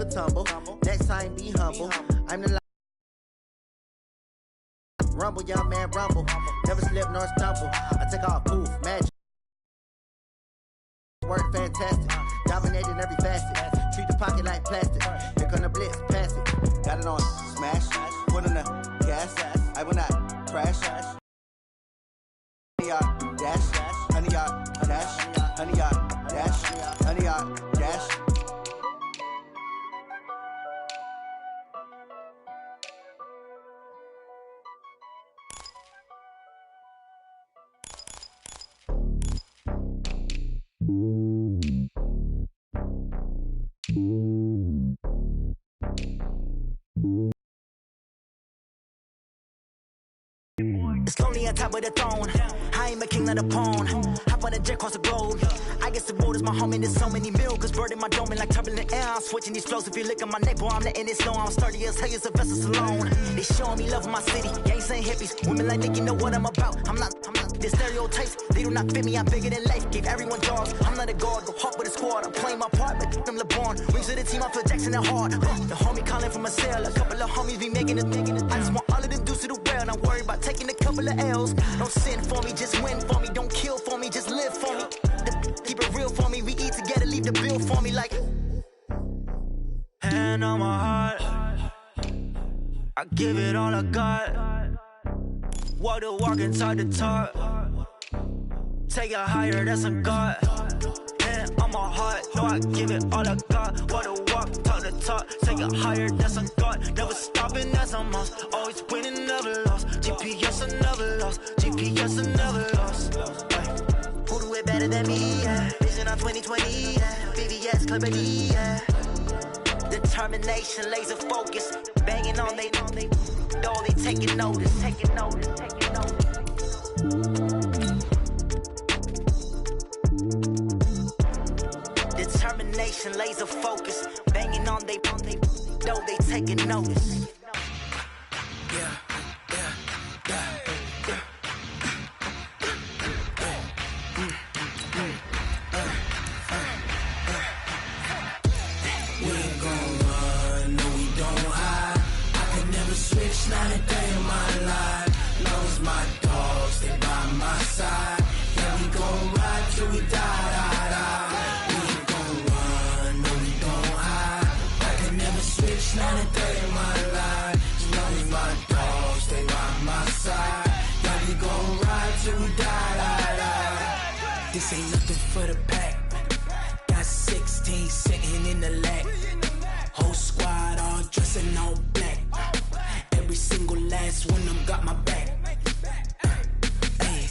never tumble. Next time, be humble. I'm the rumble, young man, rumble. Never slip nor stumble. I take off, poof, magic. Work fantastic. Dominating every facet. Treat the pocket like plastic. Here come the blitz, pass it. Got it on smash. Put on the gas. I will not crash. Honey yard dash. Honey yard dash. Honey yard dash. Honey yard dash. It's lonely on top of the throne. I ain't a king of the pawn. Hop on a jet across the globe. I guess the road is my home and there's so many milkers burning my dome like turbulent air. I'm switching these flows. If you look at my neck, boy, I'm letting it slow. I'm sturdy as hell as a vessel alone. They showing me love in my city. Gang saying hippies. Women like Nick, you know what I'm about. I'm not the stereotypes. They do not fit me. I'm bigger than life. Gave everyone jobs. I'm not a guard. Go hard with a squad. I'm playing my part, but I'm LeBron. Wings to the team. I feel Jackson and hard. The homie calling from a cell. A couple of homies be making it. I just want all of them dudes to the well. Not worry about taking a couple of L's. Don't sin for me, just win for me. Don't kill for me, just live for me. Keep it real for me. We eat together, leave the bill for me like. Hand on my heart, I give it all I got. Walk the walk and talk the talk. Take it higher, that's a God. Hand on my heart, no, I give it all I got. Walk the walk, talk the talk. Take it higher, that's a God. Never stopping, that's a must. Always winning, never lost. GPS, I never lost. GPS, I never lost. Who do it better than me? Yeah. Vision on 2020. Yeah. VVS, company. Yeah. Determination, laser focus. Banging on they door, they taking notice. Taking notice. Determination, laser focus. Banging on they door, they taking notice. Yeah. Not a day in my life. Lost my dogs, they by my side. Yeah, we gon' ride till we die. We ain't gon' run, no, we don't hide. I can never switch, not a day in my life. Lost my dogs, they by my side. Yeah, we gon' ride till we die. This ain't nothing for the pack. Got 16 sitting in the lap. Whole squad all dressing all black. Every single last one of them got my back. Ay,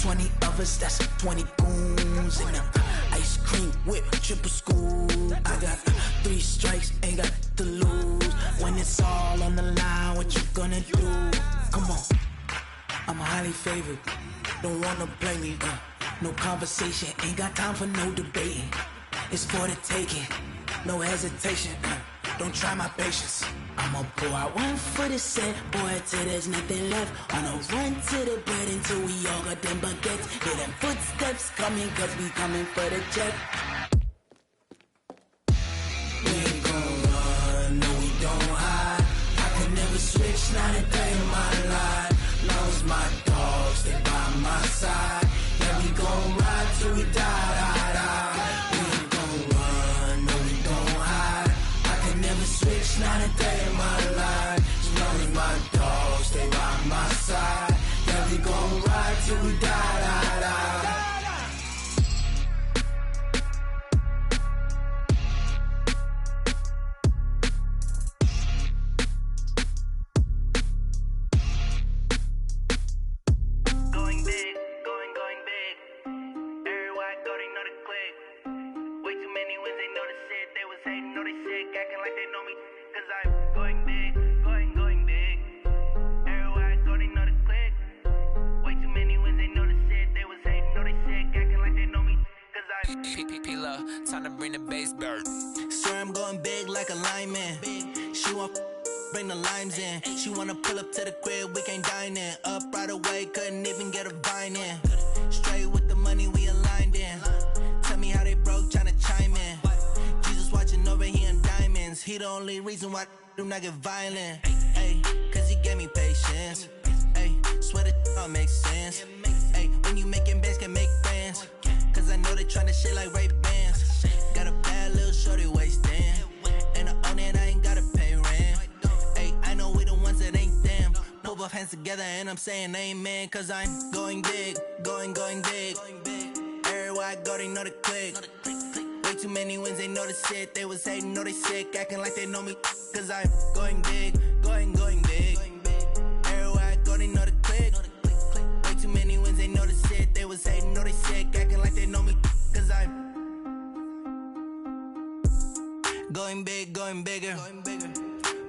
20 of us, that's 20 goons in them. Ice cream whip, triple scoop. I got 3 strikes, ain't got to lose. When it's all on the line, what you gonna do? Come on, I'm highly favored. Don't wanna play me, no conversation. Ain't got time for no debating. It's for the taking, no hesitation. Don't try my patience. I'ma pour out one for the set, boy, till there's nothing left. On a run to the bread until we all got them baguettes. Hear them footsteps coming, cause we coming for the check. We ain't gon' run, no, we don't hide. I can never switch, not a day in my life. Lost my dogs, they by my side. Yeah, we gon' ride till we die. Not a day in my life. As long as my dogs stay by my side. Yeah, we gon' ride till we die. Going big, going big. Everywhere I go, they know the click. Way too many wins, they know the shit. They was hating, know they sick, acting like they know me. Cause I'm going big, going big. Everywhere I go, they know the click. Way too many wins, they know the shit. They was hating, know they sick, acting like they know me. Cause I'm P-P-P-Love, time to bring the bass bird. Swear I'm going big like a lineman. She want bring the limes in. She wanna pull up to the crib, we can't dine in. Up right away, couldn't even get a vine in. Straight with the money, we aligned in. Tell me how they broke, tryna chime in. Jesus watching over here in diamonds. He he the only reason why I do not get violent. Ay, cause he gave me patience. Ay, swear that all makes sense. Ay, when you making bands, can make friends. Cause I know they tryna shit like Ray-Bans. Got a bad little shorty wasting. And I own it, I ain't gotta pay rent. Ay, I know we the ones that ain't them. Pull both hands together and I'm saying amen. Cause I'm going big, going big. Everywhere I go, they know the click. Way too many wins, they know the shit. They was hating, know they sick, acting like they know me. Cause I'm going big, going big. Everywhere I go, they know the click. Way too many wins, they know the shit. They was hating, know they sick, acting like they know me. Cause I'm going big, going bigger.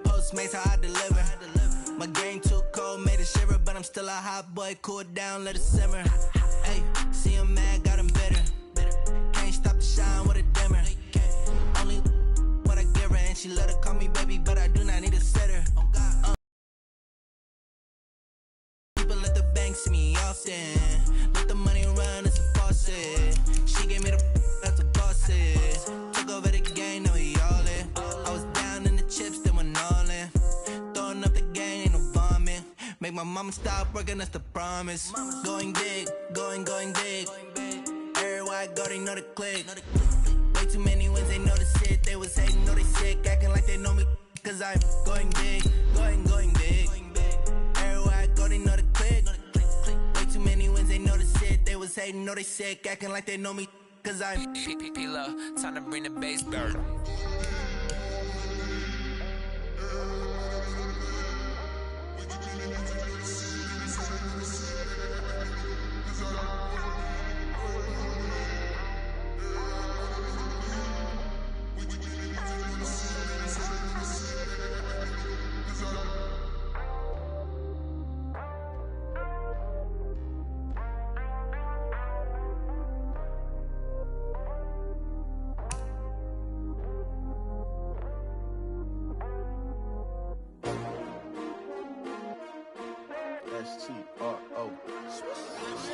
Postmates, how I deliver. My game too cold, made it shiver. But I'm still a hot boy, cool it down, let it simmer. Hey, see him mad, got him bitter. Can't stop the shine with a dimmer. Only what I give her, and she let her call me baby, but I do not need a sitter. People let the bank see me often. Let the money run as a faucet. She gave me the that's a bosses. Took over the game, now we all in. I was down in the chips, then went all in. Throwing up the game, ain't no vomit. Make my mama stop working, that's the promise. Going big, going big. Everywhere I go, they know the click. Way too many wins, they know the shit. They was hating, know they sick, acting like they know me. Cause I'm going big, going big. Everywhere I go, they know the click. Way too many wins, they know the shit. They was hating, know they sick, acting like they know me. Cause I'm P-P-P-Love, time to bring the bass back. S-T-R-O.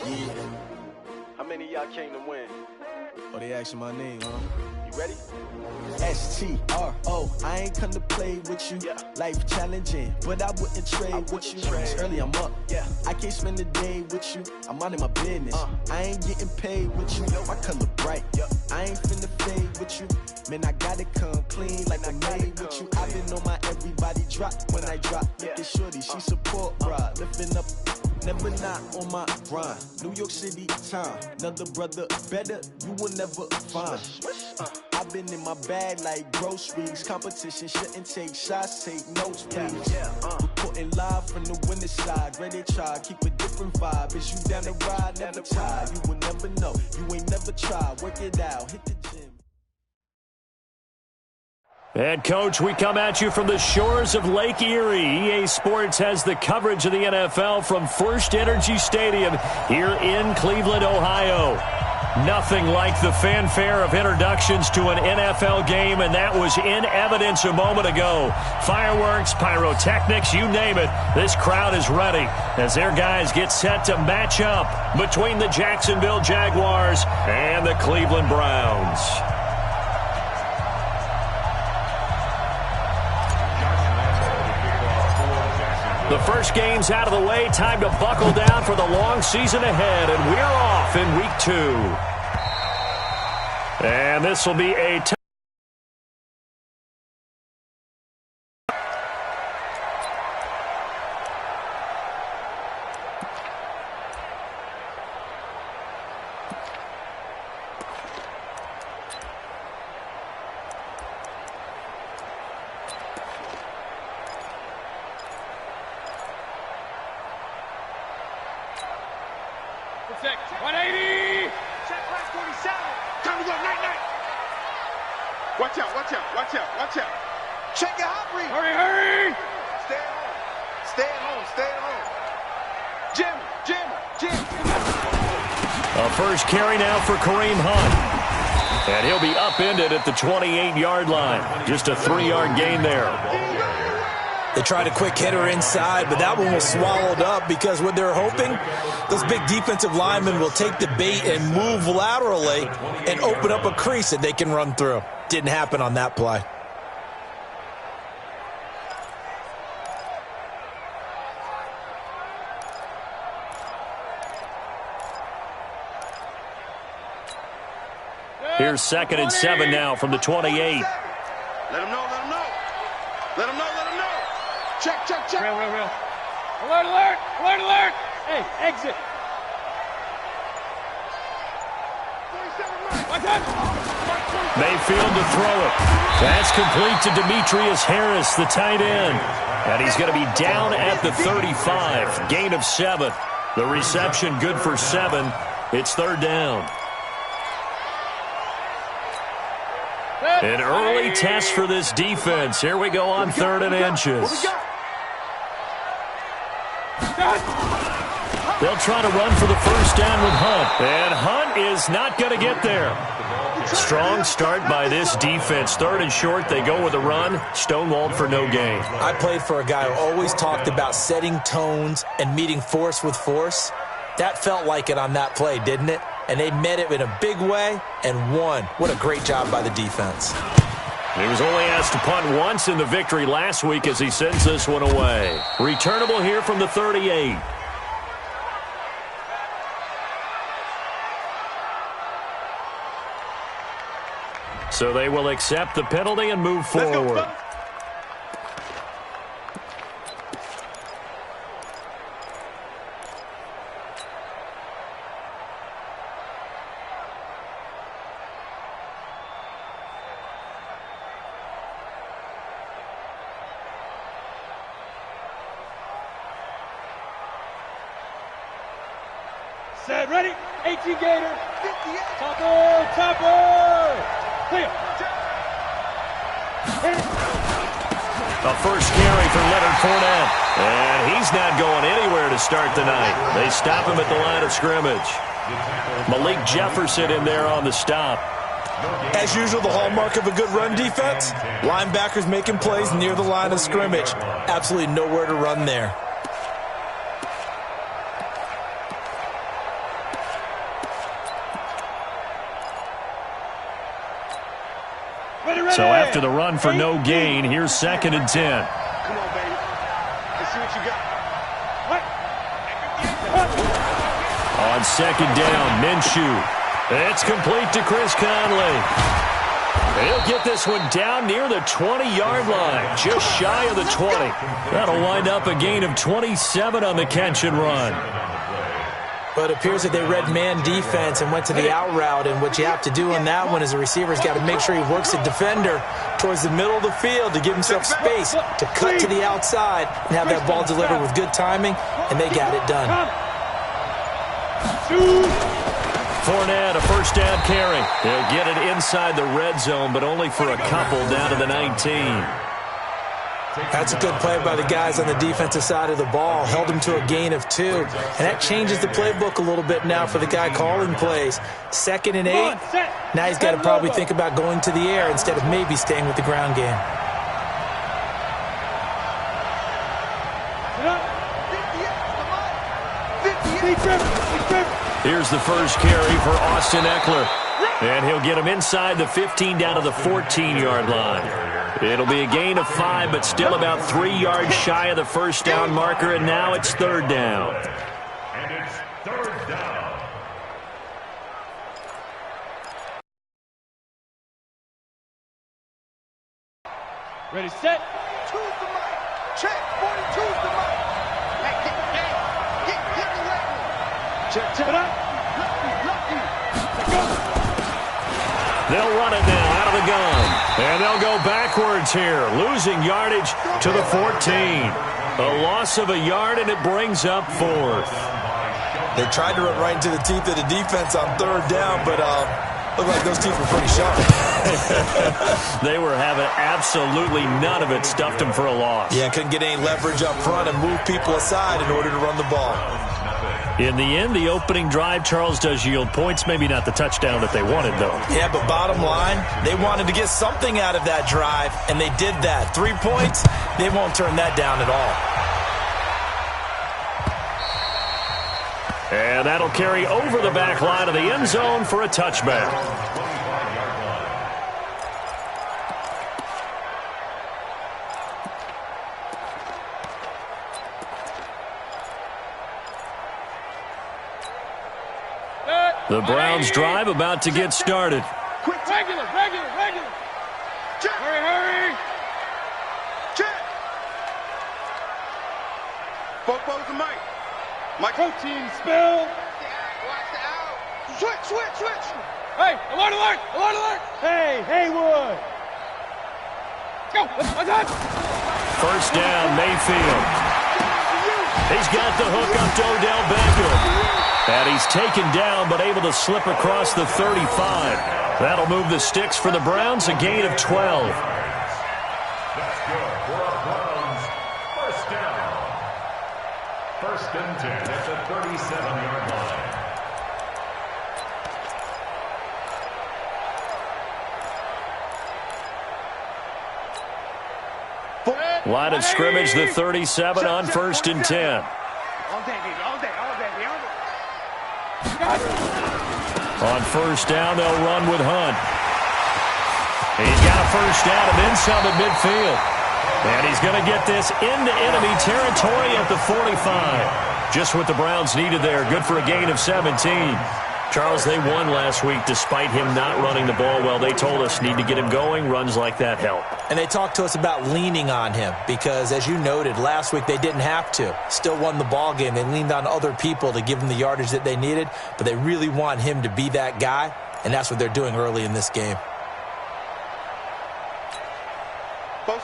Yeah. How many of y'all came to win? Oh, they asking my name, huh? You ready? S-T-R-O. I ain't come to play with you. Yeah. Life challenging, but I wouldn't trade with you. It's early, I'm up. Yeah. I can't spend the day with you. I'm minding my business. I ain't getting paid with you. My color bright. Yeah. I ain't finna fade with you. Man, I gotta come clean like I'm made with you. I've been on my everybody drop when I drop. Look at shorty, she support ride. Lifting up, never not on my grind. New York City time, another brother better, you will never find. I've been in my bag like groceries. Competition shouldn't take shots, take notes, please. Reporting live from the winning side. Ready to try, keep a different vibe. Is you down the ride, never tired. You will never know, you ain't never tried. Work it out, hit the gym. And, Coach, we come at you from the shores of Lake Erie. EA Sports has the coverage of the NFL from First Energy Stadium here in Cleveland, Ohio. Nothing like the fanfare of introductions to an NFL game, and that was in evidence a moment ago. Fireworks, pyrotechnics, you name it. This crowd is ready as their guys get set to match up between the Jacksonville Jaguars and the Cleveland Browns. The first game's out of the way. Time to buckle down for the long season ahead, and we're off in week 2. And this will be a Check 180. Check 47. Time to go. Night. Watch out. Check your hot read. Hurry. Stay at home. Jim. a first carry now for Kareem Hunt. And he'll be upended at the 28-yard line. Just a 3-yard gain there. They tried a quick hitter inside, but that one was swallowed up because what they're hoping, those big defensive linemen will take the bait and move laterally and open up a crease that they can run through. Didn't happen on that play. Here's 2nd and 7 now from the 28. Let him know, let him know. Let him know, let him know. Check. Real. Alert. Hey, exit. Mayfield to throw it. That's complete to Demetrius Harris, the tight end. And he's going to be down at the 35. Gain of 7. The reception good for 7. It's 3rd down. An early test for this defense. Here we go on 3rd and inches. They'll try to run for the first down with Hunt. And Hunt is not going to get there. Strong start by this defense. 3rd and short, they go with a run. Stonewalled for no gain. I played for a guy who always talked about setting tones and meeting force with force. That felt like it on that play, didn't it? And they met it in a big way and won. What a great job by the defense. He was only asked to punt once in the victory last week as he sends this one away. Returnable here from the 38. So they will accept the penalty and move forward. Set, ready, 18 Gator, topper, clear. A first carry for Leonard Fournette. And he's not going anywhere to start the night. They stop him at the line of scrimmage. Malik Jefferson in there on the stop. As usual, the hallmark of a good run defense, linebackers making plays near the line of scrimmage. Absolutely nowhere to run there. So after the run for no gain, here's 2nd and 10. Come on, baby. Let's see what you got. On 2nd down, Minshew. It's complete to Chris Conley. He'll get this one down near the 20-yard line, just shy of the 20. That'll wind up a gain of 27 on the catch and run. But it appears that they read man defense and went to the out route, and what you have to do on that one is the receiver's got to make sure he works the defender towards the middle of the field to give himself space to cut to the outside and have that ball delivered with good timing, and they got it done. Fournette, a first down carry. He'll get it inside the red zone, but only for a couple down to the 19. That's a good play by the guys on the defensive side of the ball. Held him to a gain of 2. And that changes the playbook a little bit now for the guy calling plays. 2nd and 8. Now he's got to probably think about going to the air instead of maybe staying with the ground game. Here's the first carry for Austin Eckler. And he'll get him inside the 15 down to the 14-yard line. It'll be a gain of 5, but still about 3 yards shy of the first down marker, and now it's 3rd down. And it's 3rd down. Ready, set. 2's the mic. Check. 42's the mic. Hey, get the right. Check. They'll run it now out of the gun. And they'll go backwards here, losing yardage to the 14. A loss of a yard, and it brings up 4th. They tried to run right into the teeth of the defense on 3rd down, but looked like those teeth were pretty sharp. They were having absolutely none of it, stuffed them for a loss. Yeah, couldn't get any leverage up front and move people aside in order to run the ball. In the end, the opening drive, Charles, does yield points. Maybe not the touchdown that they wanted, though. Yeah, but bottom line, they wanted to get something out of that drive, and they did that. 3 points, they won't turn that down at all. And that'll carry over the back line of the end zone for a touchback. The Browns drive about to get started. Regular. Check. Hurry. Check. Football's the mic. Protein spill. Watch the out. Switch. Hey, alert. Hey, Haywood. Let's go. Let's go. First down, Mayfield. He's got the hook up to Odell Beckham. And he's taken down, but able to slip across the 35. That'll move the sticks for the Browns, a gain of 12. That's good for our Browns. First down. First and 10 at the 37-yard line. Line of scrimmage, the 37 on first and 10. All day. On first down, they'll run with Hunt. He's got a first down and then some at midfield. And he's going to get this into enemy territory at the 45. Just what the Browns needed there. Good for a gain of 17. Charles, they won last week despite him not running the ball well. They told us need to get him going. Runs like that help. And they talked to us about leaning on him because, as you noted, last week they didn't have to. Still won the ball game. They leaned on other people to give them the yardage that they needed, but they really want him to be that guy, and that's what they're doing early in this game.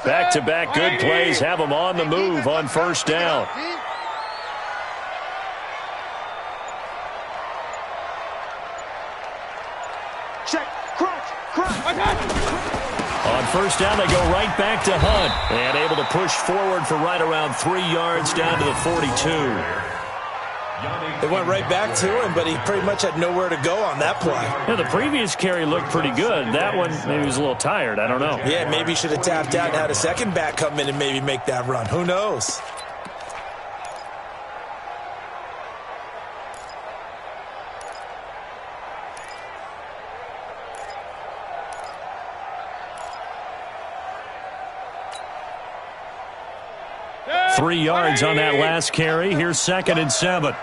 Back-to-back good plays have them on the move on first down. Check. Crunch. On first down, they go right back to Hunt. And able to push forward for right around 3 yards down to the 42. They went right back to him, but he pretty much had nowhere to go on that play. Yeah, the previous carry looked pretty good. That one, maybe he was a little tired. I don't know. Yeah, maybe he should have tapped out and had a second back come in and maybe make that run. Who knows? Yeah. 3 yards on that last carry. Here's second and 7.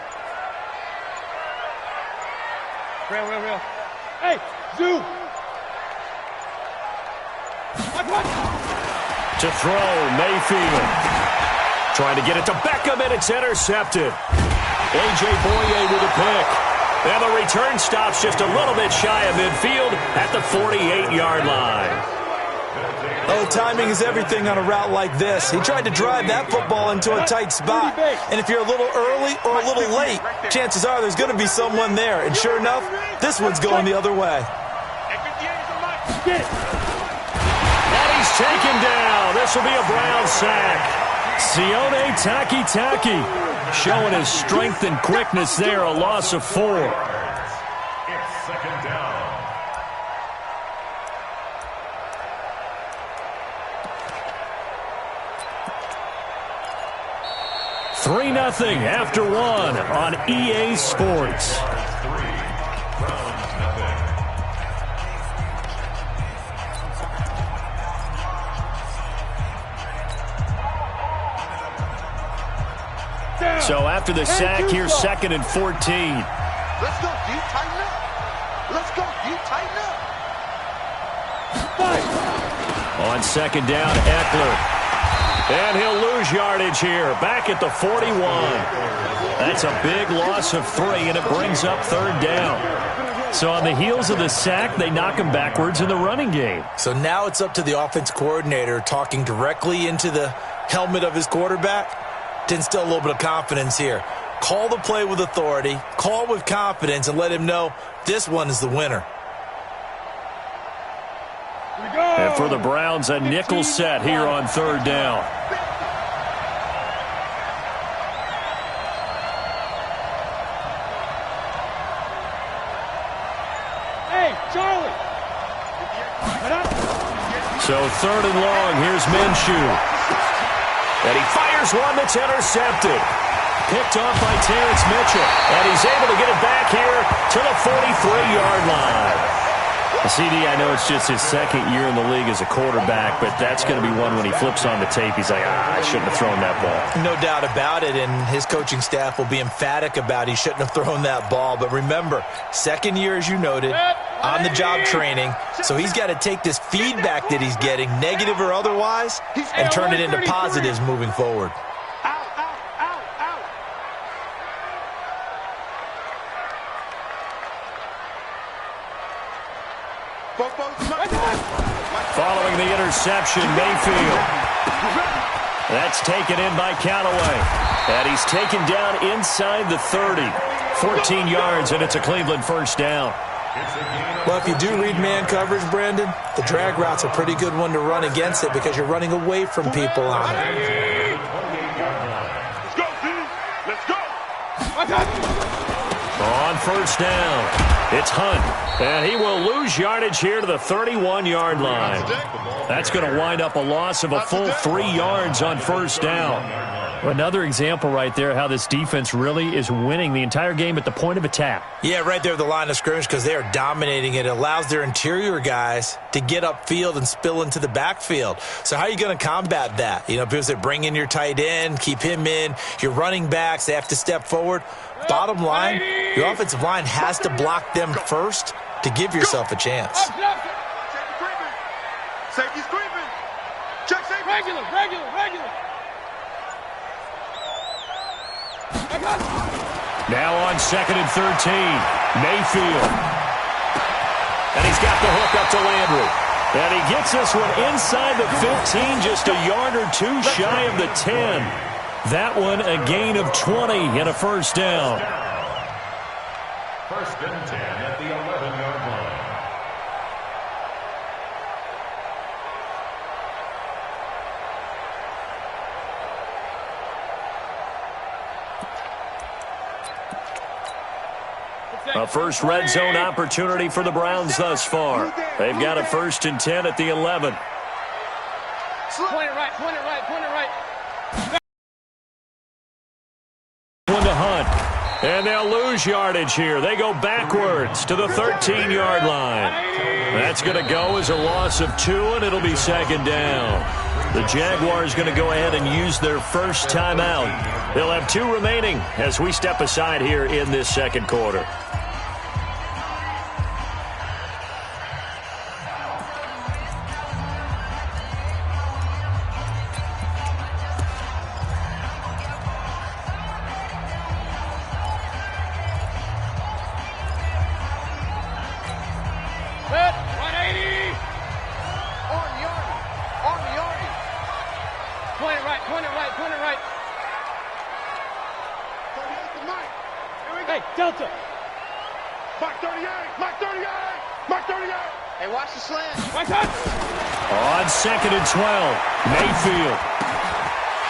Real. Hey, Zoo. To throw, Mayfield. Trying to get it to Beckham, and it's intercepted. A.J. Boye with a pick. And the return stops just a little bit shy of midfield at the 48-yard line. Oh, timing is everything on a route like this. He tried to drive that football into a tight spot. And if you're a little early or a little late, chances are there's going to be someone there. And sure enough, this one's going the other way. And he's taken down. This will be a Brown sack. Sione Takitaki showing his strength and quickness there. A loss of 4. It's second down. 3-0 after 1 on EA Sports. So after the sack, here's second and 14. Let's go, dude. Tighten up. Let's go, dude. Tighten up. On second down, Eckler. And he'll lose yardage here. Back at the 41. That's a big loss of 3, and it brings up third down. So on the heels of the sack, they knock him backwards in the running game. So now it's up to the offense coordinator talking directly into the helmet of his quarterback to instill a little bit of confidence here. Call the play with authority, call with confidence, and let him know this one is the winner. And for the Browns, a nickel set here on third down. Hey, Charlie. So third and long, here's Minshew. And he fires one that's intercepted. Picked off by Terrence Mitchell. And he's able to get it back here to the 43-yard line. CD, I know it's just his second year in the league as a quarterback, but that's going to be one when he flips on the tape, he's like, I shouldn't have thrown that ball. No doubt about it, and his coaching staff will be emphatic about he shouldn't have thrown that ball. But remember, second year, as you noted, on-the-job training, so he's got to take this feedback that he's getting, negative or otherwise, and turn it into positives moving forward. Following the interception, Mayfield. That's taken in by Callaway. And he's taken down inside the 30. 14 yards, and it's a Cleveland first down. Well, if you do read man coverage, Brandon, the drag route's a pretty good one to run against it because you're running away from people on it. Let's go, D. Let's go. On first down, it's Hunt, and he will lose yardage here to the 31-yard line. That's going to wind up a loss of a full 3 yards on first down. Another example right there how this defense really is winning the entire game at the point of attack. Yeah, right there at the line of scrimmage because they are dominating it. It allows their interior guys to get upfield and spill into the backfield. So how are you going to combat that? You know, because they bring in your tight end, keep him in. Your running backs, they have to step forward. Bottom line, your offensive line has to block them first to give yourself a chance. Safety's creeping. Check safety. Regular. Now on 2nd and 13, Mayfield. And he's got the hook up to Landry. And he gets this one inside the 15, just a yard or two shy of the 10. That one a gain of 20 and a first down. First and 10 at the 11-yard line. A first red zone opportunity for the Browns thus far. They've got a 1st and 10 at the 11. Point it right. One to Hunt. And they'll lose yardage here. They go backwards to the 13-yard line. That's going to go as a loss of 2, and it'll be 2nd down. The Jaguars going to go ahead and use their first timeout. They'll have 2 remaining as we step aside here in this second quarter. Point it right. Hey, Delta. Mark 38. Hey, watch the slant. On 2nd and 12, Mayfield.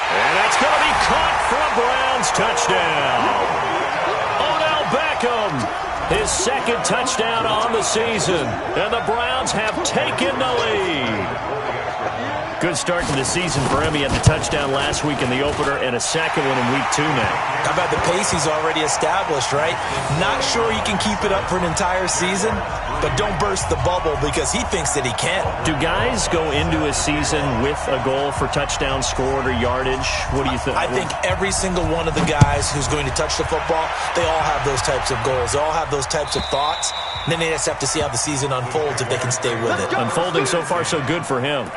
And that's going to be caught for a Browns touchdown. Odell Beckham, his 2nd touchdown on the season. And the Browns have taken the lead. Good start to the season for him. He had the touchdown last week in the opener and a second one in week 2 now. How about the pace he's already established, right? Not sure he can keep it up for an entire season, but don't burst the bubble because he thinks that he can. Do guys go into a season with a goal for touchdown scored or yardage? What do you think? I think every single one of the guys who's going to touch the football, they all have those types of goals. They all have those types of thoughts. And then they just have to see how the season unfolds if they can stay with it. Unfolding so far so good for him.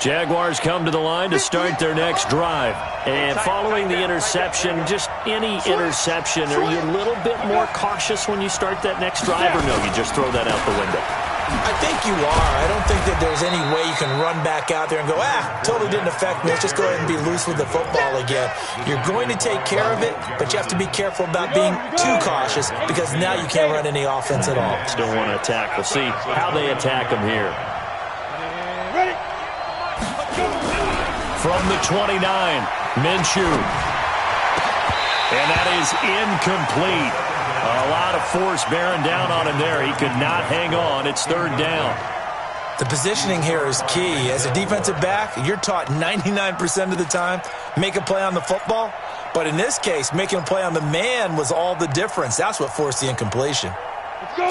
Jaguars come to the line to start their next drive. And following the interception, just any interception, are you a little bit more cautious when you start that next drive, or no, you just throw that out the window? I think you are. I don't think that there's any way you can run back out there and go, totally didn't affect me. Let's just go ahead and be loose with the football again. You're going to take care of it, but you have to be careful about being too cautious because now you can't run any offense at all. Still want to attack. We'll see how they attack them here. From the 29, Minshew. And that is incomplete. A lot of force bearing down on him there. He could not hang on. It's 3rd down. The positioning here is key. As a defensive back, you're taught 99% of the time, make a play on the football, But in this case, making a play on the man was all the difference. That's what forced the incompletion.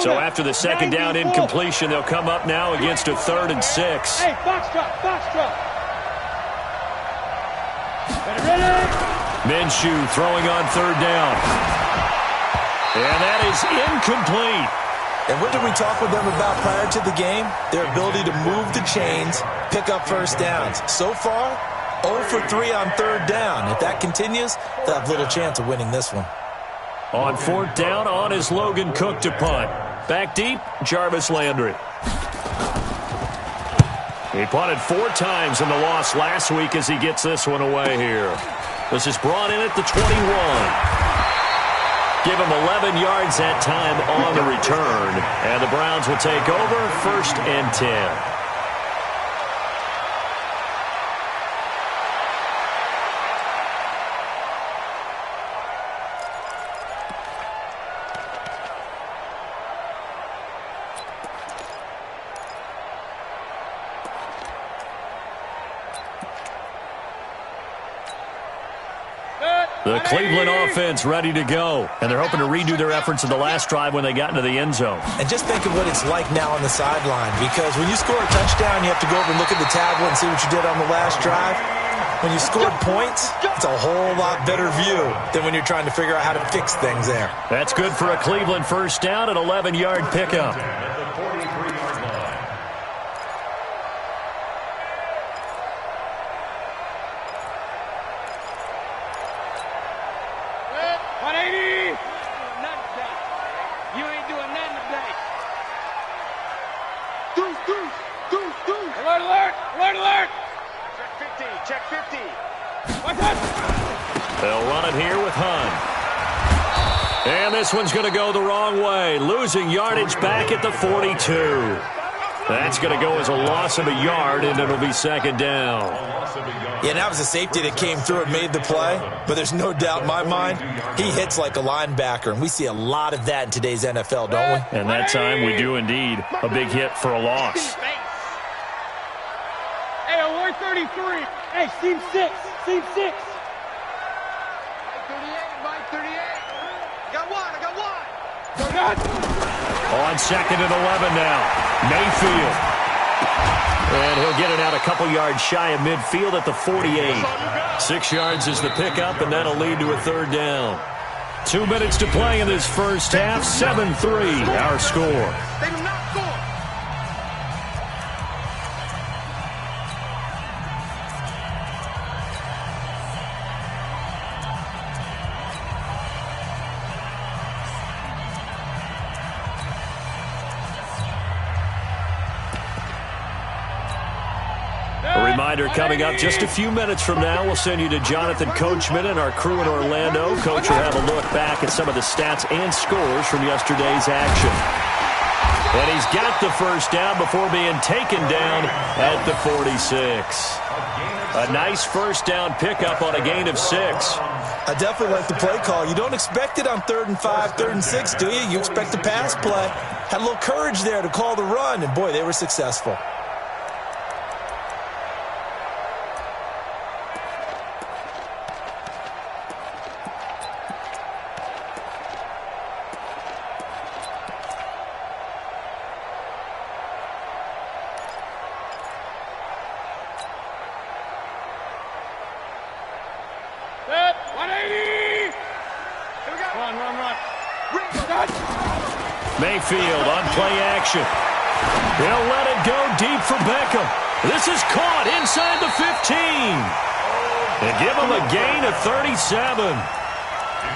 So after the second down incompletion, they'll come up now against a 3rd and 6. Hey, box drop, box drop. Ready? Minshew throwing on 3rd down. And that is incomplete. And what did we talk with them about prior to the game? Their ability to move the chains, pick up first downs. So far, 0 for 3 on 3rd down. If that continues, they'll have little chance of winning this one. On 4th down, on is Logan Cook to punt. Back deep, Jarvis Landry. He punted 4 times in the loss last week as he gets this one away here. This is brought in at the 21. Give him 11 yards that time on the return. And the Browns will take over 1st and 10. The Cleveland offense ready to go. And they're hoping to redo their efforts in the last drive when they got into the end zone. And just think of what it's like now on the sideline. Because when you score a touchdown, you have to go over and look at the tablet and see what you did on the last drive. When you scored points, it's a whole lot better view than when you're trying to figure out how to fix things there. That's good for a Cleveland first down, an 11-yard pickup. They'll run it here with Hunt. And this one's going to go the wrong way. Losing yardage back at the 42. That's going to go as a loss of a yard, and it'll be 2nd down. Yeah, that was a safety that came through and made the play. But there's no doubt in my mind, he hits like a linebacker. And we see a lot of that in today's NFL, don't we? And that time we do indeed. A big hit for a loss. Hey, 133. Hey, seam 6. Seam 6. On 2nd and 11 now. Mayfield. And he'll get it out a couple yards shy of midfield at the 48. 6 yards is the pickup, and that'll lead to a 3rd down. 2 minutes to play in this first half. 7-3 our score. They do not score. Reminder coming up just a few minutes from now. We'll send you to Jonathan Coachman and our crew in Orlando. Coach will have a look back at some of the stats and scores from yesterday's action. And he's got the first down before being taken down at the 46. A nice first down pickup on a gain of 6. I definitely like the play call. You don't expect it on 3rd and 5, 3rd and 6, do you? You expect a pass play. Had a little courage there to call the run, and boy, they were successful. Mayfield on play action. They'll let it go deep for Beckham. This is caught inside the 15. And give him a gain of 37.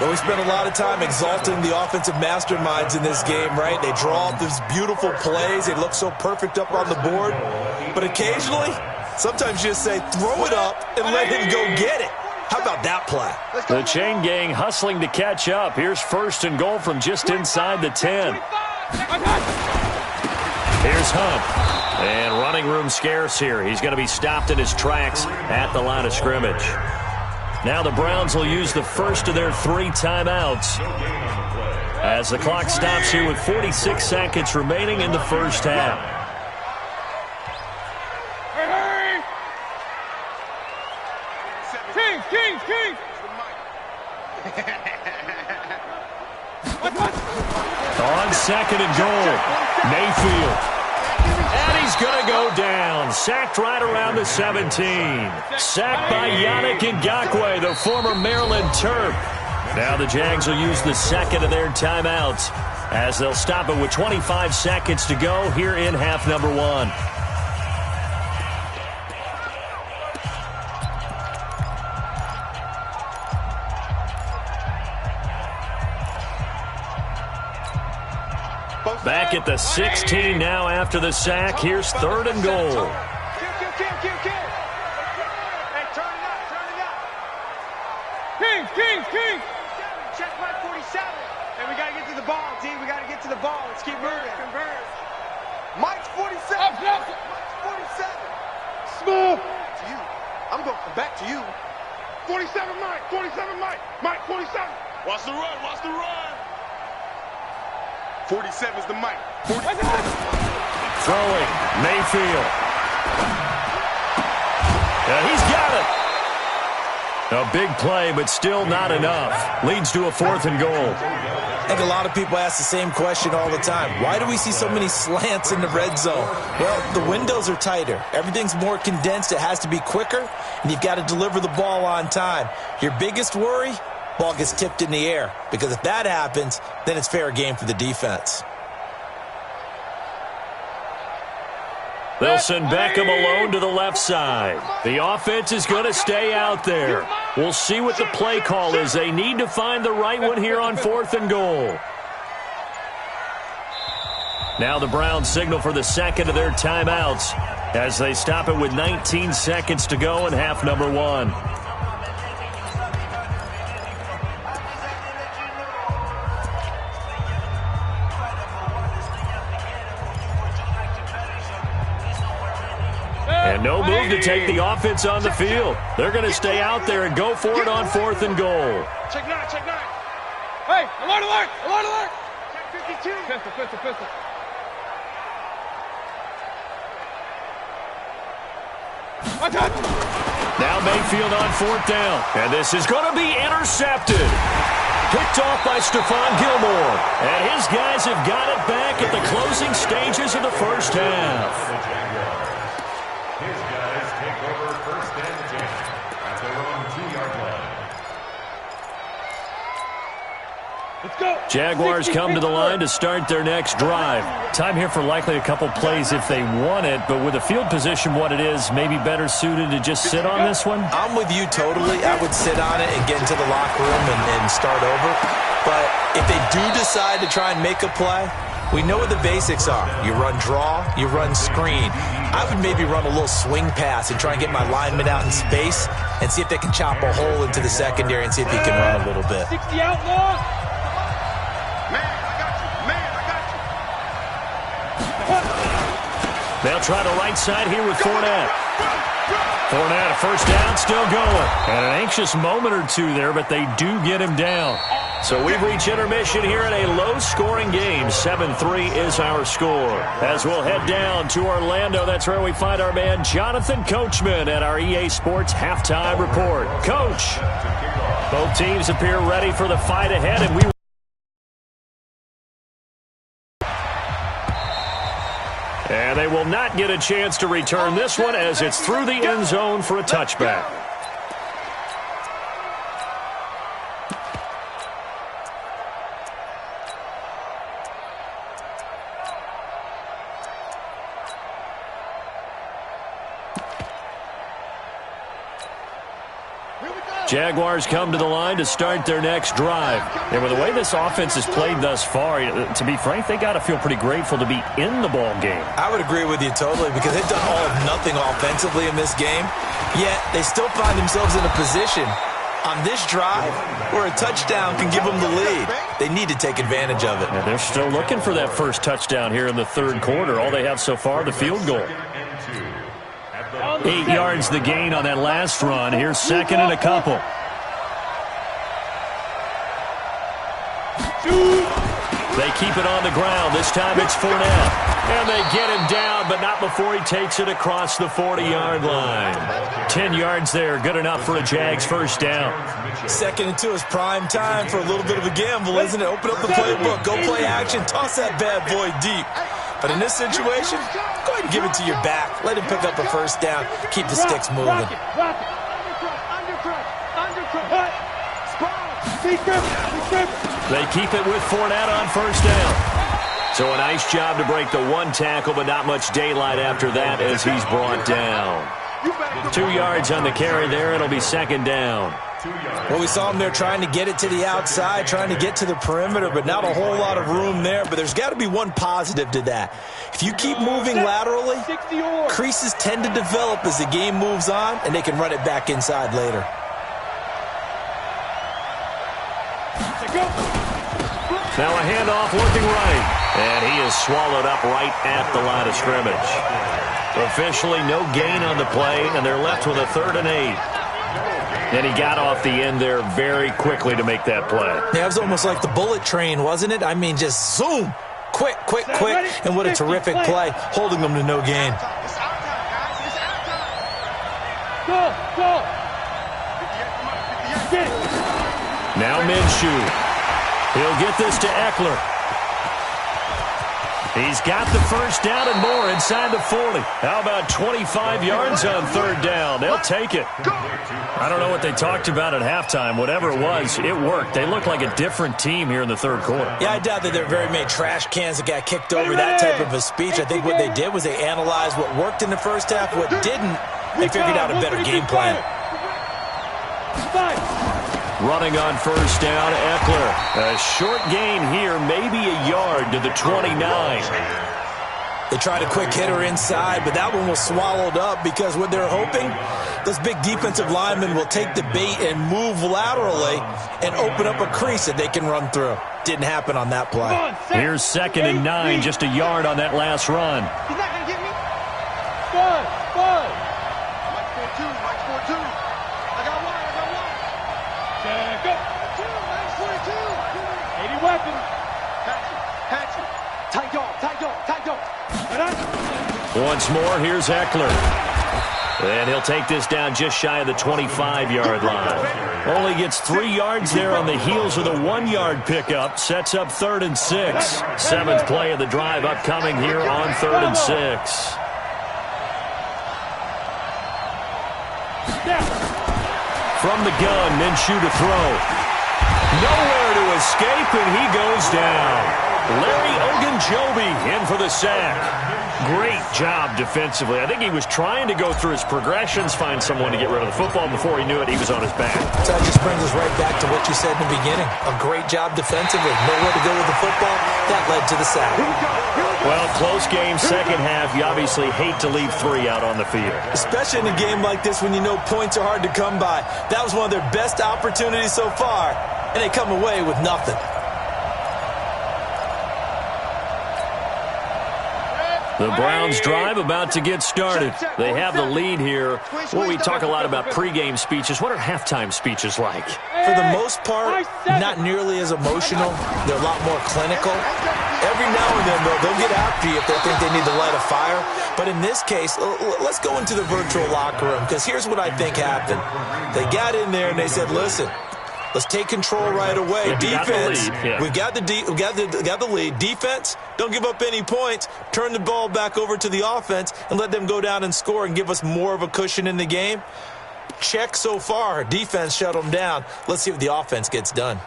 But we spent a lot of time exalting the offensive masterminds in this game, right? They draw up these beautiful plays. They look so perfect up on the board. But occasionally, sometimes you just say, throw it up and let him go get it. How about that play? The chain gang hustling to catch up. Here's 1st and goal from just inside the 10. Here's Hunt. And running room scarce here. He's going to be stopped in his tracks at the line of scrimmage. Now the Browns will use the first of their 3 timeouts as the clock stops here with 46 seconds remaining in the first half. King. on 2nd and goal. Mayfield. And he's going to go down. Sacked right around the 17. Sacked by Yannick Ngakoue, the former Maryland Terp. Now the Jags will use the second of their timeouts as they'll stop it with 25 seconds to go here in half number 1. Back at the 16 now after the sack. Here's 3rd and goal. Hey, turn it up. Kings. Check right 47. And we got to get to the ball, D. We got to get to the ball. Let's keep moving. Converge. Mike's 47. Mike's 47. Smooth. To you. I'm going back to you. 47 Mike. 47 Mike. Mike 47. Watch the run. 47's the Mike. 47. Throwing. Mayfield. And he's got it. A big play, but still not enough. Leads to a 4th and goal. I think a lot of people ask the same question all the time. Why do we see so many slants in the red zone? Well, the windows are tighter. Everything's more condensed. It has to be quicker, and you've got to deliver the ball on time. Your biggest worry? Ball gets tipped in the air, because if that happens, then it's fair game for the defense. They'll send Beckham alone to the left side. The offense is going to stay out there. We'll see what the play call is. They need to find the right one here on 4th and goal. Now the Browns signal for the second of their timeouts as they stop it with 19 seconds to go in half number 1. And no move to take the offense on the field. They're going to stay out there and go for it on 4th and goal. Check 9. Hey, alert. Check 52. Pistol. Now Mayfield on 4th down. And this is going to be intercepted. Picked off by Stephon Gilmore. And his guys have got it back at the closing stages of the first half. His guys take over 1st and 10 at their own 2-yard line. Let's go. Jaguars come to the line to start their next drive. Time here for likely a couple plays if they want it, but with the field position what it is, maybe better suited to just sit on this one? I'm with you totally. I would sit on it and get into the locker room and start over. But if they do decide to try and make a play, we know what the basics are. You run draw, you run screen. I would maybe run a little swing pass and try and get my lineman out in space and see if they can chop a hole into the secondary and see if he can run a little bit. 60 outlaw. Man, I got you. They'll try the right side here with Fournette. Fournette, a first down, still going. And an anxious moment or two there, but they do get him down. So we've reached intermission here in a low-scoring game. 7-3 is our score. As we'll head down to Orlando, that's where we find our man Jonathan Coachman at our EA Sports Halftime Report. Coach, both teams appear ready for the fight ahead, and they will not get a chance to return this one as it's through the end zone for a touchback. Jaguars come to the line to start their next drive. And with the way this offense has played thus far, to be frank, they got to feel pretty grateful to be in the ball game. I would agree with you totally because they've done all of nothing offensively in this game, yet they still find themselves in a position on this drive where a touchdown can give them the lead. They need to take advantage of it. And they're still looking for that first touchdown here in the third quarter. All they have so far, the field goal. 8 yards the gain on that last run. Here's second and a couple. They keep it on the ground. This time it's Fournette. And they get him down, but not before he takes it across the 40-yard line. 10 yards there, good enough for a Jags first down. 2nd and 2 is prime time for a little bit of a gamble, isn't it? Open up the playbook, go play action, toss that bad boy deep. But in this situation, go ahead and give it to your back. Let him pick up a first down. Keep the sticks moving. They keep it with Fournette on first down. So a nice job to break the one tackle, but not much daylight after that as he's brought down. 2 yards on the carry there. It'll be 2nd down. Well, we saw him there trying to get it to the outside, trying to get to the perimeter, but not a whole lot of room there. But there's got to be one positive to that. If you keep moving laterally, creases tend to develop as the game moves on, and they can run it back inside later. Now a handoff looking right, and he is swallowed up right at the line of scrimmage. Officially no gain on the play, and they're left with a 3rd and 8. And he got off the end there very quickly to make that play. Yeah, it was almost like the bullet train, wasn't it? I mean, just zoom, quick, quick, quick, and what a terrific play, holding them to no gain. Now Minshew. He'll get this to Eckler. He's got the first down and more inside the 40. How about 25 yards on 3rd down? They'll take it. I don't know what they talked about at halftime. Whatever it was, it worked. They look like a different team here in the 3rd quarter. Yeah, I doubt that there are very many trash cans that got kicked over, that type of a speech. I think what they did was they analyzed what worked in the first half, what didn't, and figured out a better game plan. Running on first down, Eckler. A short gain here, maybe a yard to the 29. They tried a quick hitter inside, but that one was swallowed up because what they're hoping, those big defensive linemen will take the bait and move laterally and open up a crease that they can run through. Didn't happen on that play. Here's 2nd and 9, just a yard on that last run. He's not going to get me. Bud. Mike 4-2. I got one. Go. 80 weapons. Patch it. Tight dog. Once more, here's Eckler. And he'll take this down just shy of the 25-yard line. Only gets 3 yards there on the heels of the 1-yard pickup. Sets up 3rd and 6. 7th play of the drive upcoming here on 3rd and 6. From the gun, Minshew to throw. Nowhere to escape, and he goes down. Larry Ogunjobi in for the sack. Great job defensively. I think he was trying to go through his progressions, find someone to get rid of the football. Before he knew it, he was on his back. So that just brings us right back to what you said in the beginning. A great job defensively. Nowhere to go with the football. That led to the sack. Well, close game, 2nd half. You obviously hate to leave 3 out on the field. Especially in a game like this when you know points are hard to come by. That was one of their best opportunities so far, and they come away with nothing. The Browns drive about to get started. They have the lead here. Well, we talk a lot about pregame speeches. What are halftime speeches like? For the most part, not nearly as emotional. They're a lot more clinical. Every now and then, though, they'll get after you if they think they need to light a fire. But in this case, let's go into the virtual locker room, because here's what I think happened. They got in there and they said, listen, let's take control right away. Defense, we've got the lead. Defense, don't give up any points. Turn the ball back over to the offense and let them go down and score and give us more of a cushion in the game. Check so far. Defense shut them down. Let's see what the offense gets done.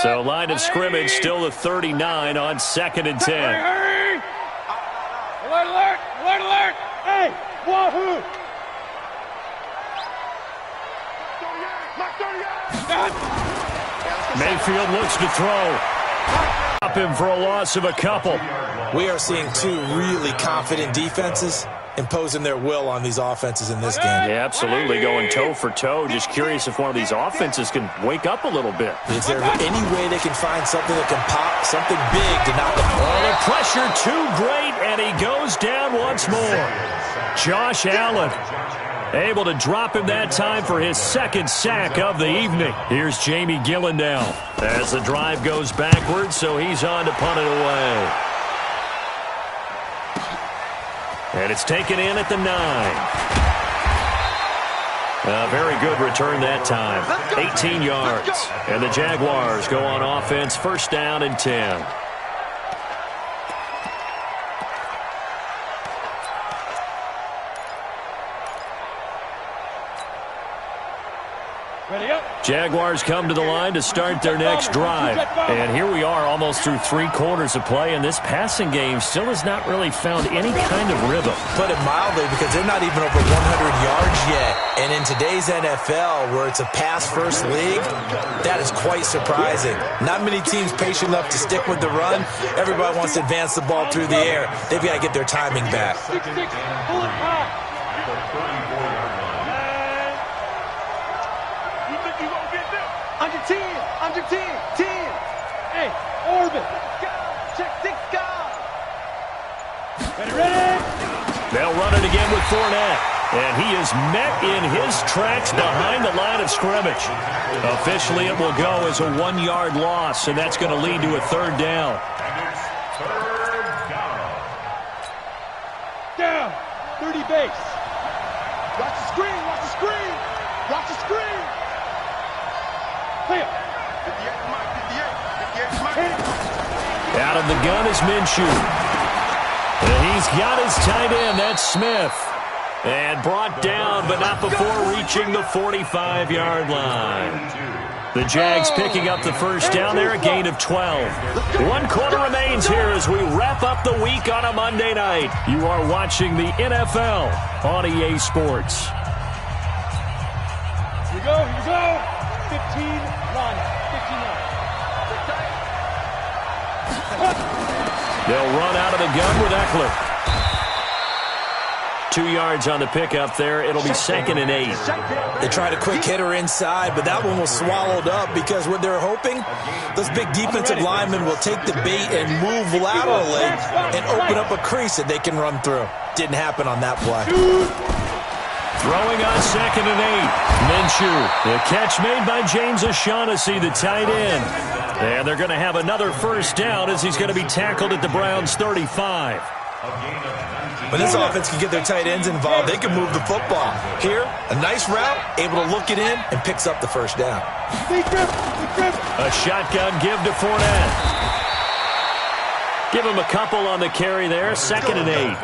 So line of scrimmage still the 39 on 2nd and 10. Hurry! Alert! Hey, wahoo! Mayfield looks to throw. Up him for a loss of a couple. We are seeing 2 really confident defenses imposing their will on these offenses in this game. Yeah, absolutely, going toe for toe. Just curious if one of these offenses can wake up a little bit. Is there any way they can find something that can pop, something big to knock them off? The pressure too great, and he goes down once more. Josh Allen. Able to drop him that time for his second sack of the evening. Here's Jamie Gillendow as the drive goes backwards, so he's on to punt it away. And it's taken in at the 9. A very good return that time. 18 yards. And the Jaguars go on offense, first down and 10. Jaguars come to the line to start their next drive. And here we are almost through 3 quarters of play, and this passing game still has not really found any kind of rhythm. Put it mildly, because they're not even over 100 yards yet. And in today's NFL, where it's a pass-first league, that is quite surprising. Not many teams patient enough to stick with the run. Everybody wants to advance the ball through the air. They've got to get their timing back. Under 10, 10. Hey, orbit. Check 6 guys. Ready. They'll run it again with Fournette. And he is met in his tracks behind the line of scrimmage. Officially, it will go as a 1-yard loss, and that's going to lead to a 3rd down. Down. 30 base. Watch the screen. Watch the screen. Out of the gun is Minshew. And he's got his tight end. That's Smith. And brought down, but not before reaching the 45-yard line. The Jags picking up the first down there, a gain of 12. 1 quarter remains here as we wrap up the week on a Monday night. You are watching the NFL on EA Sports. Here we go. 15, run. 59. They'll run out of the gun with Eckler. 2 yards on the pickup there. It'll be 2nd and 8. They tried a quick hitter inside, but that one was swallowed up because what they're hoping, those big defensive linemen will take the bait and move laterally and open up a crease that they can run through. Didn't happen on that play. Throwing on 2nd and 8. Minshew. The catch made by James O'Shaughnessy, the tight end. And they're going to have another first down as he's going to be tackled at the Browns' 35. When this offense can get their tight ends involved, they can move the football. Here, a nice route, able to look it in, and picks up the first down. A shotgun give to Fournette. Give him a couple on the carry there, 2nd and 8.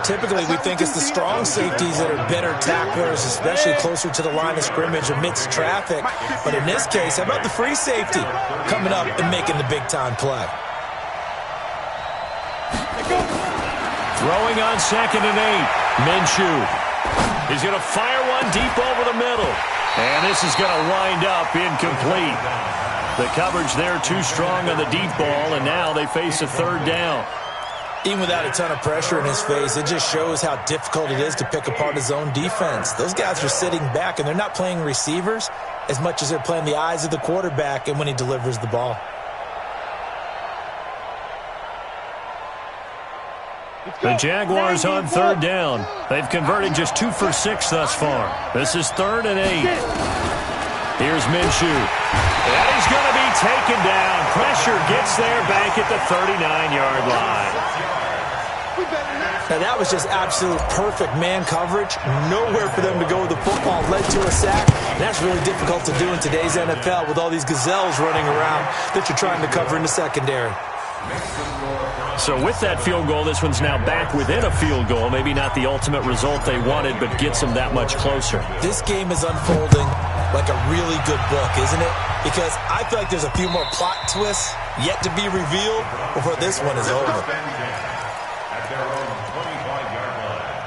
Typically, we think it's the strong safeties that are better tacklers, especially closer to the line of scrimmage amidst traffic. But in this case, how about the free safety coming up and making the big-time play? Throwing on 2nd and 8. Minshew. He's going to fire one deep over the middle. And this is going to wind up incomplete. The coverage there too strong on the deep ball, and now they face a 3rd down. Even without a ton of pressure in his face, it just shows how difficult it is to pick apart his own defense. Those guys are sitting back, and they're not playing receivers as much as they're playing the eyes of the quarterback and when he delivers the ball. The Jaguars on 3rd down. They've converted just 2 for 6 thus far. This is 3rd and 8. Here's Minshew. And he's going to be taken down. Pressure gets there back at the 39-yard line. Now, that was just absolute perfect man coverage. Nowhere for them to go with the football. Led to a sack. That's really difficult to do in today's NFL with all these gazelles running around that you're trying to cover in the secondary. So with that field goal, this one's now back within a field goal. Maybe not the ultimate result they wanted, but gets them that much closer. This game is unfolding like a really good book, isn't it? Because I feel like there's a few more plot twists yet to be revealed before this one is over. At their own 25-yard line.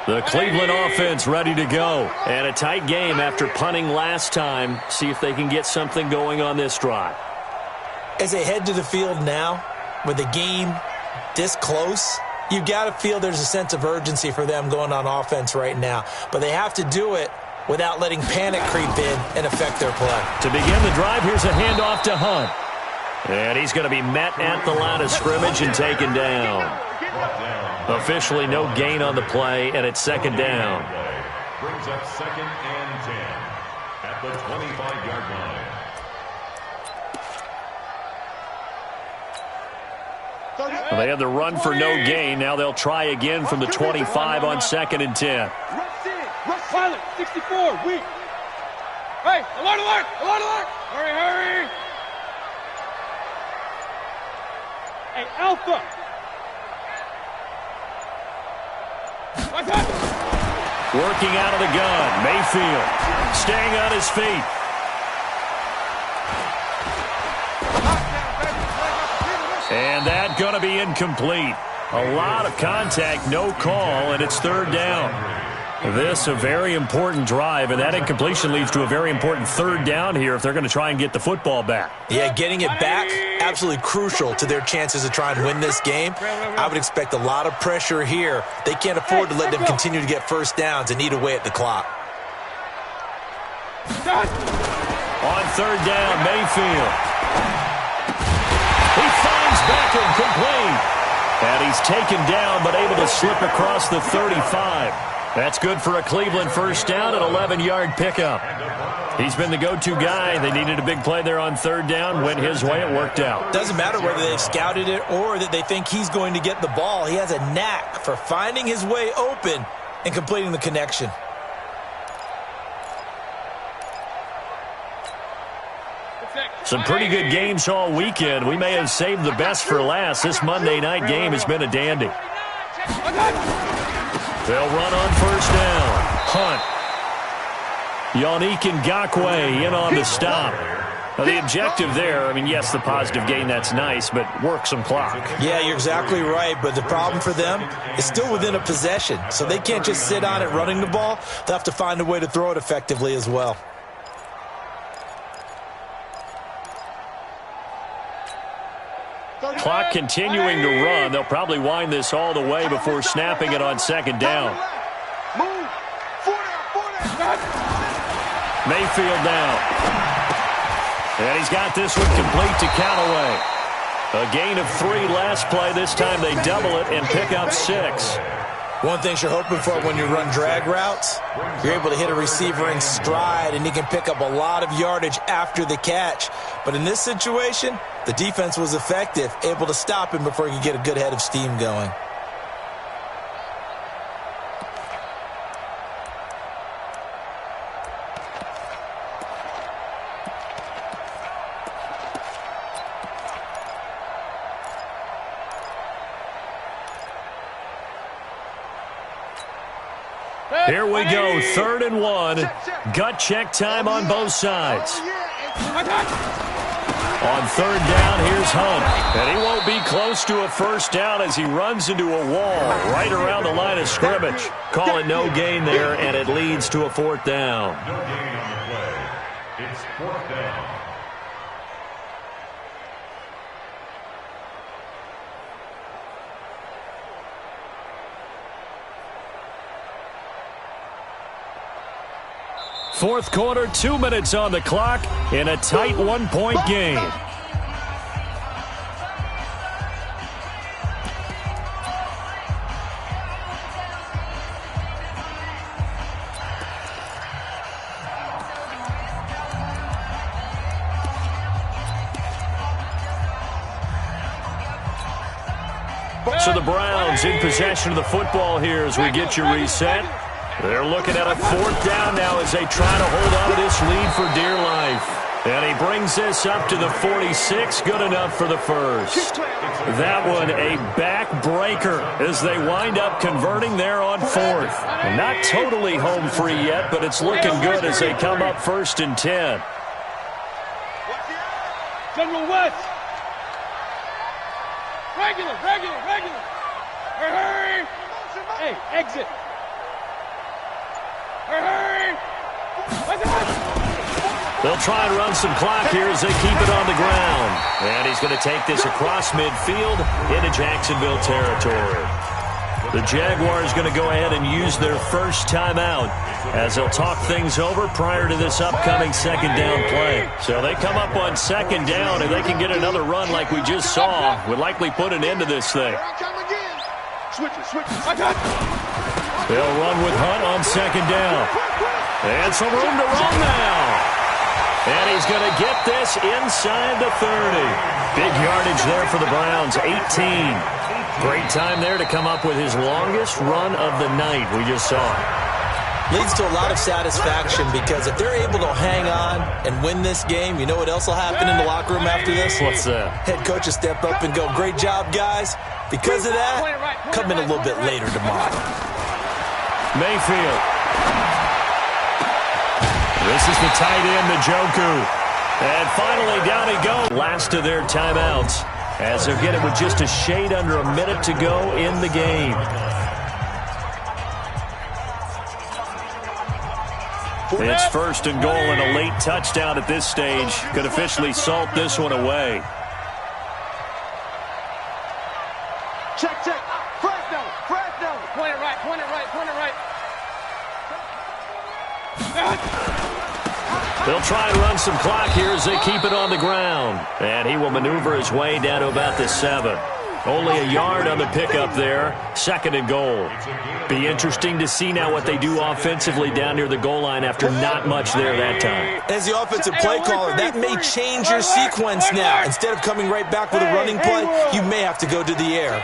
The Cleveland offense ready to go. And a tight game after punting last time. See if they can get something going on this drive. As they head to the field now, with the game this close, you've got to feel there's a sense of urgency for them going on offense right now. But they have to do it without letting panic creep in and affect their play. To begin the drive, here's a handoff to Hunt. And he's going to be met at the line of scrimmage and taken down. Officially no gain on the play, and it's second down. Brings up 2nd and 10 at the 25-yard line. Well, they had the run for no gain. Now they'll try again from the 25 on 2nd and 10. Rush pilot, 64, weak. Hey, alert, alert, alert, alert. Hurry, hurry. Hey, Alpha. Working out of the gun, Mayfield staying on his feet. And that going to be incomplete. A lot of contact, no call, and it's 3rd down. This a very important drive, and that incompletion leads to a very important 3rd down here if they're going to try and get the football back. Yeah, getting it back, absolutely crucial to their chances to try and win this game. I would expect a lot of pressure here. They can't afford to let them continue to get first downs and eat away at the clock. On 3rd down, Mayfield. He finds Beckham complete. And he's taken down but able to slip across the 35. That's good for a Cleveland first down, an 11-yard pickup. He's been the go-to guy. They needed a big play there on 3rd down. Went his way, it worked out. Doesn't matter whether they've scouted it or that they think he's going to get the ball. He has a knack for finding his way open and completing the connection. Some pretty good games all weekend. We may have saved the best for last. This Monday night game has been a dandy. They'll run on first down. Hunt. Yannick Ngakoue in on the stop. Now, the objective there, I mean, yes, the positive gain, that's nice, but work some clock. Yeah, you're exactly right, but the problem for them is still within a possession, so they can't just sit on it running the ball. They'll have to find a way to throw it effectively as well. Clock continuing to run. They'll probably wind this all the way before snapping it on 2nd down. Mayfield down. And he's got this one complete to Callaway. A gain of 3 last play. This time they double it and pick up 6. One thing you're hoping for when you run drag routes, you're able to hit a receiver in stride and he can pick up a lot of yardage after the catch. But in this situation, the defense was effective, able to stop him before he could get a good head of steam going. Here we go, 3rd and 1. Gut check time on both sides. On 3rd down, here's Hunt. And he won't be close to a first down as he runs into a wall right around the line of scrimmage. Call it no gain there, and it leads to a 4th down. No gain on the play. It's 4th down. Fourth quarter, 2 minutes on the clock in a tight 1-point game. So the Browns in possession of the football here as we get you reset. They're looking at a 4th down now as they try to hold on to this lead for dear life. And he brings this up to the 46. Good enough for the first. That one a backbreaker as they wind up converting there on 4th. And not totally home free yet, but it's looking good as they come up 1st and 10. General West. Regular. Hurry. Hey, exit. They'll try and run some clock here as they keep it on the ground. And he's going to take this across midfield into Jacksonville territory. The Jaguars going to go ahead and use their first timeout as they'll talk things over prior to this upcoming second down play. So they come up on second down, and they can get another run like we just saw. Would likely put an end to this thing. They'll run with Hunt on second down. And some room to run now. And he's going to get this inside the 30. Big yardage there for the Browns, 18. Great time there to come up with his longest run of the night. We just saw it. Leads to a lot of satisfaction because if they're able to hang on and win this game, you know what else will happen in the locker room after this? What's that? Head coach will step up and go, great job, guys. Because of that, come in a little bit later tomorrow. Mayfield. This is the tight end, Njoku. And finally, down he goes. Last of their timeouts as they'll get it with just a shade under a minute to go in the game. It's first and goal and a late touchdown at this stage. Could officially salt this one away. Check. Fresno. Point it right. They'll try and run some clock here as they keep it on the ground. And he will maneuver his way down to about the 7. Only a yard on the pickup there. Second and goal. Be interesting to see now what they do offensively down near the goal line after not much there that time. As the offensive play caller, that may change your sequence now. Instead of coming right back with a running play, you may have to go to the air.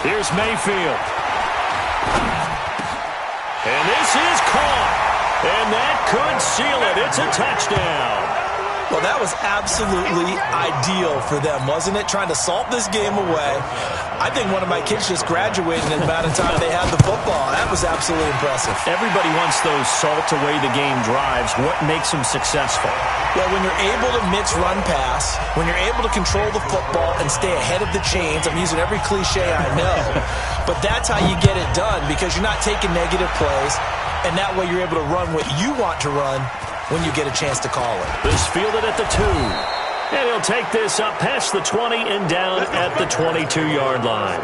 Here's Mayfield. And this is caught. And that could seal it. It's a touchdown. Well, that was absolutely ideal for them, wasn't it? Trying to salt this game away. I think one of my kids just graduated in the amount of time they had the football. That was absolutely impressive. Everybody wants those salt-away-the-game drives. What makes them successful? Well, when you're able to mix run-pass, when you're able to control the football and stay ahead of the chains, I'm using every cliche I know, but that's how you get it done because you're not taking negative plays, and that way you're able to run what you want to run when you get a chance to call it. This fielded at the 2. And he'll take this up past the 20 and down at the 22-yard line.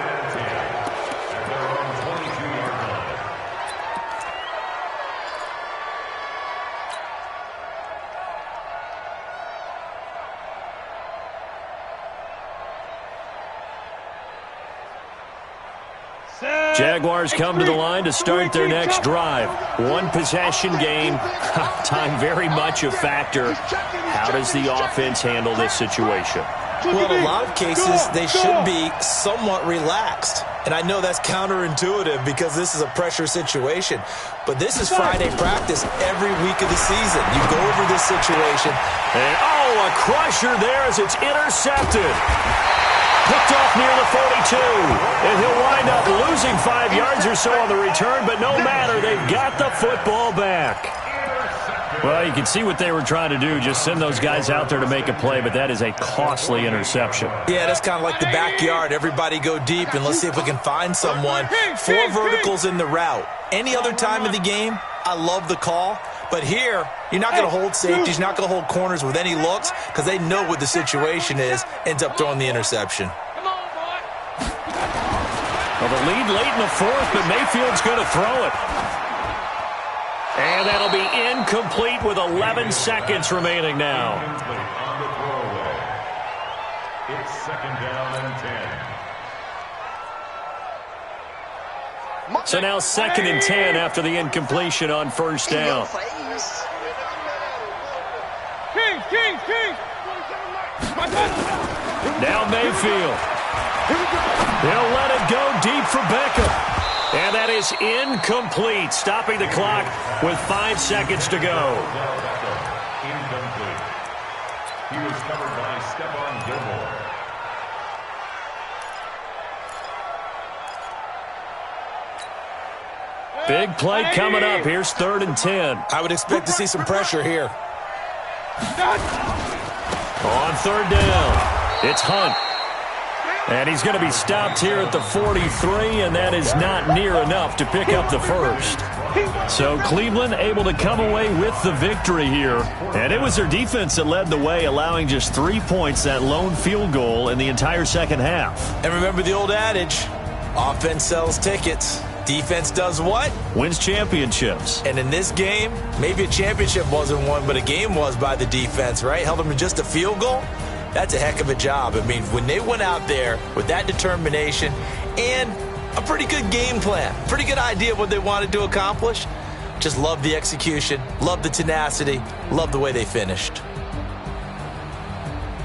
Jaguars come to the line to start their next drive. One possession game. Time very much a factor. How does the offense handle this situation? Well, in a lot of cases, they should be somewhat relaxed. And I know that's counterintuitive because this is a pressure situation. But this is Friday practice every week of the season. You go over this situation. And, a crusher there as it's intercepted. Picked off near the 42, and he'll wind up losing 5 yards or so on the return, but no matter, they've got the football back. Well, you can see what they were trying to do, just send those guys out there to make a play, but that is a costly interception. Yeah, that's kind of like the backyard. Everybody go deep, and let's see if we can find someone. 4 verticals in the route. Any other time of the game, I love the call. But here, you're not going to hold safeties, you're not going to hold corners with any looks because they know what the situation is, ends up throwing the interception. Well, the lead late in the 4th, but Mayfield's going to throw it. And that'll be incomplete with 11 seconds remaining now. It's second down and 10. So now second and 10 after the incompletion on first down. Now Mayfield. They'll let it go deep for Beckham. And that is incomplete, stopping the clock with 5 seconds to go. Incomplete. He was covered by Stephon Gilmore. Big play coming up. Here's 3rd and 10. I would expect to see some pressure here. On 3rd down, it's Hunt. And he's going to be stopped here at the 43, and that is not near enough to pick up the first. So Cleveland able to come away with the victory here. And it was their defense that led the way, allowing just 3 points, that lone field goal in the entire second half. And remember the old adage, offense sells tickets. Defense does what? Wins championships. And in this game, maybe a championship wasn't won, but a game was by the defense, right? Held them to just a field goal. That's a heck of a job. I mean, when they went out there with that determination and a pretty good game plan, pretty good idea of what they wanted to accomplish, just love the execution, love the tenacity, love the way they finished.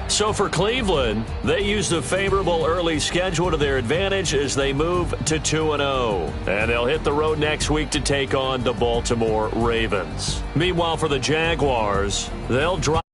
So for Cleveland, they used a favorable early schedule to their advantage as they move to 2-0. And they'll hit the road next week to take on the Baltimore Ravens. Meanwhile, for the Jaguars, they'll drop